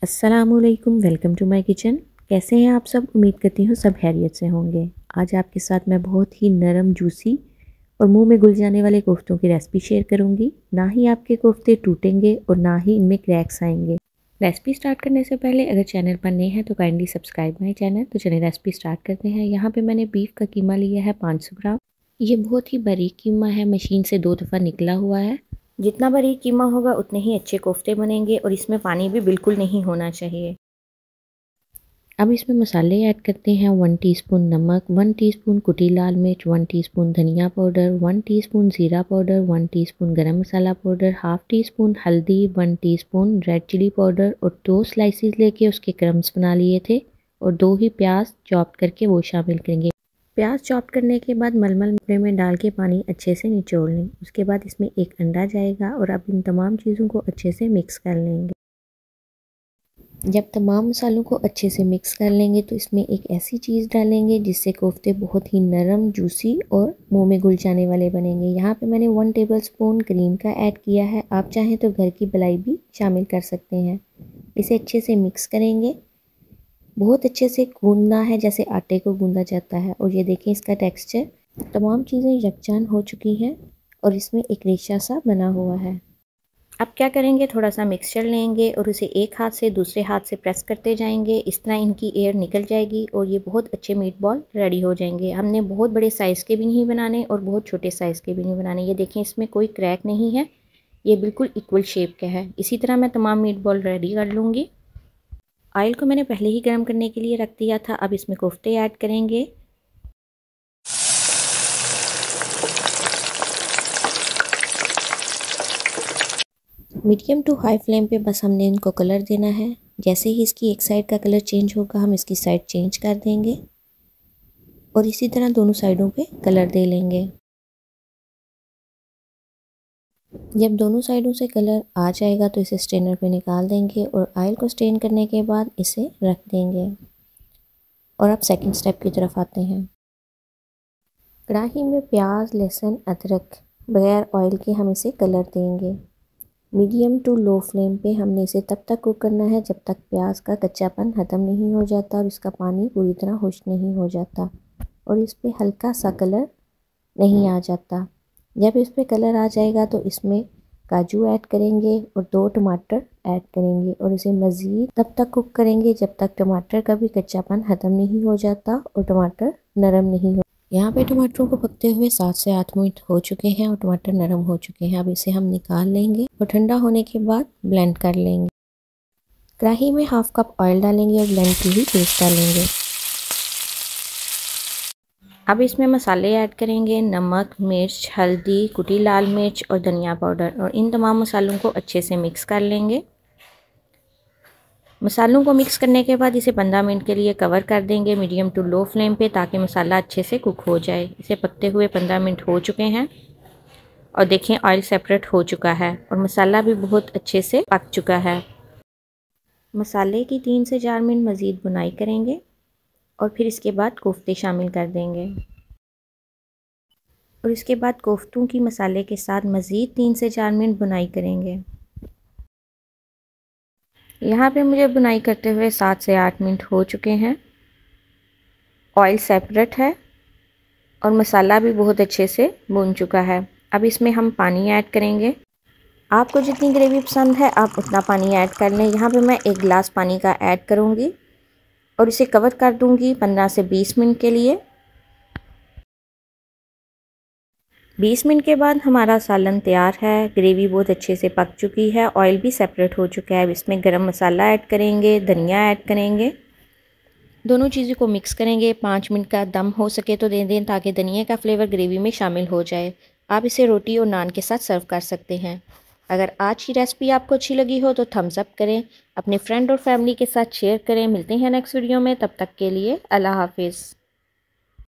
अस्सलामुअलैकुम, welcome to my kitchen. कैसे हैं आप सब? उम्मीद करती हूँ सब खैरियत से होंगे। आज आपके साथ मैं बहुत ही नरम, जूसी और मुंह में घुल जाने वाले कोफ्तों की रेसिपी शेयर करूंगी। ना ही आपके कोफ्ते टूटेंगे और ना ही इनमें क्रैक्स आएंगे। रेसिपी स्टार्ट करने से पहले अगर चैनल पर नए हैं तो काइंडली सब्सक्राइब माय चैनल। तो चलिए रेसिपी स्टार्ट करते हैं। यहाँ पे मैंने बीफ का कीमा लिया है 500 ग्राम। ये बहुत ही बारीक कीमा है, मशीन से 2 दफ़ा निकला हुआ है। जितना बारीक कीमा होगा उतने ही अच्छे कोफ्ते बनेंगे और इसमें पानी भी बिल्कुल नहीं होना चाहिए। अब इसमें मसाले ऐड करते हैं। 1 टीस्पून नमक, 1 टीस्पून कुटी लाल मिर्च, 1 टीस्पून धनिया पाउडर, 1 टीस्पून ज़ीरा पाउडर, 1 टीस्पून गरम मसाला पाउडर, हाफ टीस्पून हल्दी, 1 टीस्पून रेड चिली पाउडर और 2 स्लाइसेस लेके उसके क्रम्स बना लिए थे और 2 ही प्याज चॉप करके वो शामिल करेंगे। प्याज चॉप करने के बाद मलमल कपड़े में डाल के पानी अच्छे से निचोड़ लें। उसके बाद इसमें एक अंडा जाएगा और अब इन तमाम चीज़ों को अच्छे से मिक्स कर लेंगे। जब तमाम मसालों को अच्छे से मिक्स कर लेंगे तो इसमें एक ऐसी चीज़ डालेंगे जिससे कोफ्ते बहुत ही नरम, जूसी और मुंह में घुल जाने वाले बनेंगे। यहाँ पे मैंने 1 टेबलस्पून क्रीम का ऐड किया है। आप चाहें तो घर की मलाई भी शामिल कर सकते हैं। इसे अच्छे से मिक्स करेंगे। बहुत अच्छे से गूंदना है जैसे आटे को गूंदा जाता है। और ये देखें इसका टेक्सचर, तमाम चीज़ें यकजान हो चुकी हैं और इसमें एक रेशा सा बना हुआ है। अब क्या करेंगे, थोड़ा सा मिक्सचर लेंगे और उसे एक हाथ से दूसरे हाथ से प्रेस करते जाएंगे। इस तरह इनकी एयर निकल जाएगी और ये बहुत अच्छे मीट बॉल रेडी हो जाएंगे। हमने बहुत बड़े साइज़ के भी नहीं बनाने और बहुत छोटे साइज़ के भी नहीं बनाने। ये देखें इसमें कोई क्रैक नहीं है, ये बिल्कुल इक्वल शेप का है। इसी तरह मैं तमाम मीट बॉल रेडी कर लूँगी। ऑयल को मैंने पहले ही गर्म करने के लिए रख दिया था। अब इसमें कोफ्ते ऐड करेंगे। मीडियम टू हाई फ्लेम पे बस हमने इनको कलर देना है। जैसे ही इसकी एक साइड का कलर चेंज होगा हम इसकी साइड चेंज कर देंगे और इसी तरह दोनों साइडों पे कलर दे लेंगे। जब दोनों साइडों से कलर आ जाएगा तो इसे स्ट्रेनर पे निकाल देंगे और ऑयल को स्ट्रेन करने के बाद इसे रख देंगे। और अब सेकंड स्टेप की तरफ आते हैं। कढ़ाई में प्याज, लहसुन, अदरक बगैर ऑयल के हम इसे कलर देंगे। मीडियम टू लो फ्लेम पे हमने इसे तब तक कुक करना है जब तक प्याज का कच्चापन ख़त्म नहीं हो जाता और इसका पानी पूरी तरह खुश्क नहीं हो जाता और इस पे हल्का सा कलर नहीं आ जाता। जब इस पे कलर आ जाएगा तो इसमें काजू ऐड करेंगे और 2 टमाटर ऐड करेंगे और इसे मज़ीद तब तक कुक करेंगे जब तक टमाटर का भी कच्चापन ख़त्म नहीं हो जाता और टमाटर नरम नहीं हो। यहाँ पे टमाटरों को पकते हुए 7 से 8 मिनट हो चुके हैं और टमाटर नरम हो चुके हैं। अब इसे हम निकाल लेंगे और ठंडा होने के बाद ब्लेंड कर लेंगे। कढ़ाई में हाफ कप ऑयल डालेंगे और ब्लेंड की हुई पेस्ट डालेंगे। अब इसमें मसाले ऐड करेंगे। नमक, मिर्च, हल्दी, कुटी लाल मिर्च और धनिया पाउडर और इन तमाम मसालों को अच्छे से मिक्स कर लेंगे। मसालों को मिक्स करने के बाद इसे 15 मिनट के लिए कवर कर देंगे मीडियम टू लो फ्लेम पे ताकि मसाला अच्छे से कुक हो जाए। इसे पकते हुए 15 मिनट हो चुके हैं और देखें ऑयल सेपरेट हो चुका है और मसाला भी बहुत अच्छे से पक चुका है। मसाले की 3 से 4 मिनट मज़ीद भुनाई करेंगे और फिर इसके बाद कोफ्ते शामिल कर देंगे और इसके बाद कोफ्तों की मसाले के साथ मज़ीद 3 से 4 मिनट भुनाई करेंगे। यहाँ पे मुझे बुनाई करते हुए 7 से 8 मिनट हो चुके हैं। ऑयल सेपरेट है और मसाला भी बहुत अच्छे से भुन चुका है। अब इसमें हम पानी ऐड करेंगे। आपको जितनी ग्रेवी पसंद है आप उतना पानी ऐड कर लें। यहाँ पे मैं 1 गिलास पानी का ऐड करूँगी और इसे कवर कर दूँगी 15 से 20 मिनट के लिए। 20 मिनट के बाद हमारा सालन तैयार है। ग्रेवी बहुत अच्छे से पक चुकी है, ऑयल भी सेपरेट हो चुका है। अब इसमें गरम मसाला ऐड करेंगे, धनिया ऐड करेंगे, दोनों चीज़ों को मिक्स करेंगे। 5 मिनट का दम हो सके तो दे दें ताकि धनिया का फ्लेवर ग्रेवी में शामिल हो जाए। आप इसे रोटी और नान के साथ सर्व कर सकते हैं। अगर आज की रेसिपी आपको अच्छी लगी हो तो थम्स अप करें, अपने फ्रेंड और फैमिली के साथ शेयर करें। मिलते हैं नेक्स्ट वीडियो में, तब तक के लिए अल्लाह हाफिज़।